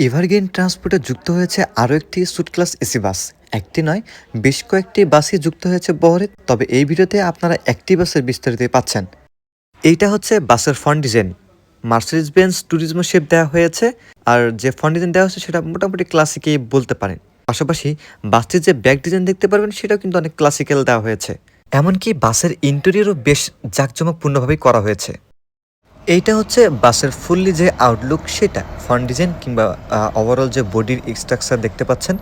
Evergreen ট্রান্সপোর্টে যুক্ত হয়েছে আরও একটি সুট ক্লাস এসি বাস। একটি নয়, বেশ কয়েকটি বাসই যুক্ত হয়েছে বহরে। তবে এই ভিডিওতে আপনারা একটি বাসের বিস্তারিত পাচ্ছেন। এইটা হচ্ছে বাসের front design. Mercedes Benz Turismo shape দেওয়া হয়েছে। আর যে ফ্রন্ট ডিজাইন দেওয়া হয়েছে সেটা মোটামুটি ক্লাসিকই বলতে পারেন। পাশাপাশি বাসটির যে ব্যাক ডিজাইন দেখতে পারবেন সেটাও কিন্তু অনেক ক্লাসিক্যাল দেওয়া হয়েছে। এমনকি বাসের ইন্টেরিয়রও বেশ জাঁকজমকপূর্ণভাবেই করা হয়েছে। এইটা হচ্ছে বাসের ফুললি যে আউটলুক সেটা, ফ্রন্ট ডিজাইন কিংবা ওভারঅল যে বডির স্ট্রাকচার দেখতে পাচ্ছেন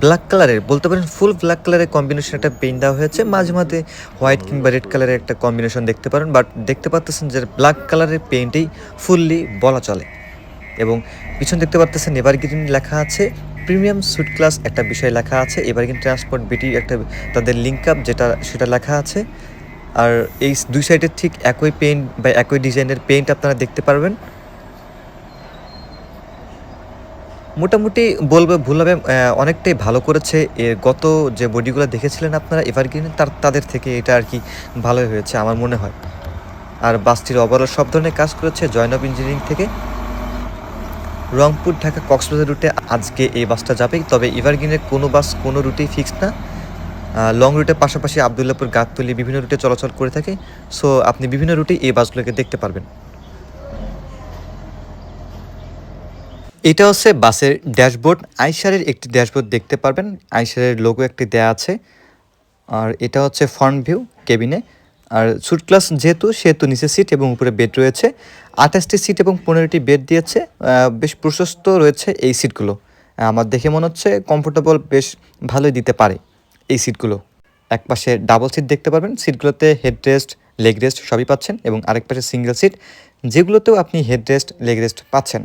ব্ল্যাক কালারের, বলতে পারেন ফুল ব্ল্যাক কালারের কম্বিনেশন একটা পেইন্ট দেওয়া হয়েছে। মাঝে মাঝে হোয়াইট কিংবা রেড কালারের একটা কম্বিনেশন দেখতে পারেন, বাট দেখতে পাচ্ছেন যে ব্ল্যাক কালারের পেইন্টেই ফুললি বলা চলে। এবং পিছন দেখতে পাচ্ছেন এভারগ্রিন লেখা আছে, প্রিমিয়াম সুট ক্লাস একটা বিষয় লেখা আছে, এভারগ্রিন ট্রান্সপোর্ট বিটি একটা তাদের লিঙ্ক আপ সেটা লেখা আছে। আর এই দুই সাইডের ঠিক একই পেইন্ট বা একই ডিজাইনের পেইন্ট আপনারা দেখতে পারবেন। মোটামুটি বলবো ভুল হবে, অনেকটাই ভালো করেছে। এর গত যে বডিগুলো দেখেছিলেন আপনারা এভারগ্রিনে তাদের থেকে এটা আর কি ভালোই হয়েছে আমার মনে হয়। আর বাসটির ওভারঅল সব ধরনের কাজ করেছে জয়নব ইঞ্জিনিয়ারিং থেকে। রংপুর ঢাকা কক্সবাজার রুটে আজকে এই বাসটা যাবে, তবে এভারগ্রিনের কোনো বাস কোনো রুটেই ফিক্সড না। লং রুটের পাশাপাশি আবদুল্লাপুর, গাবতলী বিভিন্ন রুটে চলাচল করে থাকে। সো আপনি বিভিন্ন রুটেই এই বাসগুলোকে দেখতে পারবেন। এটা হচ্ছে বাসের ড্যাশবোর্ড। আইশারের একটি ড্যাশবোর্ড দেখতে পারবেন, আইশারের লোগো একটি দেয়া আছে। আর এটা হচ্ছে ফ্রন্ট ভিউ কেবিনে। আর সুট ক্লাস সেহেতু নিচে সিট এবং উপরে বেড রয়েছে। 28টি সিট এবং 15টি বেড দিয়েছে। বেশ প্রশস্ত রয়েছে এই সিটগুলো। আমার দেখে মনে হচ্ছে কমফোর্টেবল বেশ ভালোই দিতে পারে এই সিটগুলো। এক পাশে ডাবল সিট দেখতে পারবেন, সিটগুলোতে হেডরেস্ট, লেগ রেস্ট সবই পাচ্ছেন। এবং আরেক পাশে সিঙ্গেল সিট, যেগুলোতেও আপনি হেডরেস্ট, লেগ রেস্ট পাচ্ছেন।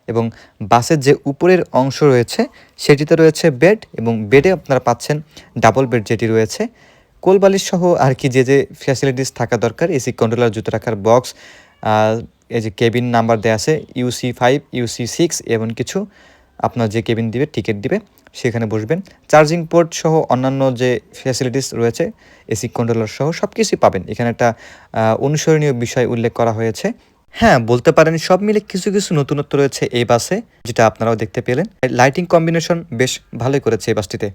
এবং বাসের যে উপরের অংশ রয়েছে সেটিতে রয়েছে বেড, এবং বেডে আপনারা পাচ্ছেন ডাবল বেড যেটি রয়েছে কোলবালিশ সহ আর কি যে ফ্যাসিলিটিস থাকা দরকার, এসি কন্ট্রোলার, জুতো রাখার বক্স, এই যে কেবিন নাম্বার দেওয়া আছে UC5, UC6, এমন কিছু আপনার যে কেবিন দিবে, টিকিট দিবে, সেখানে বসবেন। চার্জিং পোর্ট সহ অন্যান্য যে ফ্যাসিলিটিস রয়েছে এসি কন্ট্রোলার সহ সব কিছুই পাবেন। এখানে একটা অনুসরণীয় বিষয় উল্লেখ করা হয়েছে। হ্যাঁ, বলতে পারেন সব মিলে কিছু কিছু নতুনত্ব রয়েছে এই বাসে, যেটা আপনারাও দেখতে পেলেন। লাইটিং কম্বিনেশন বেশ ভালোই করেছে এই বাসটিতে।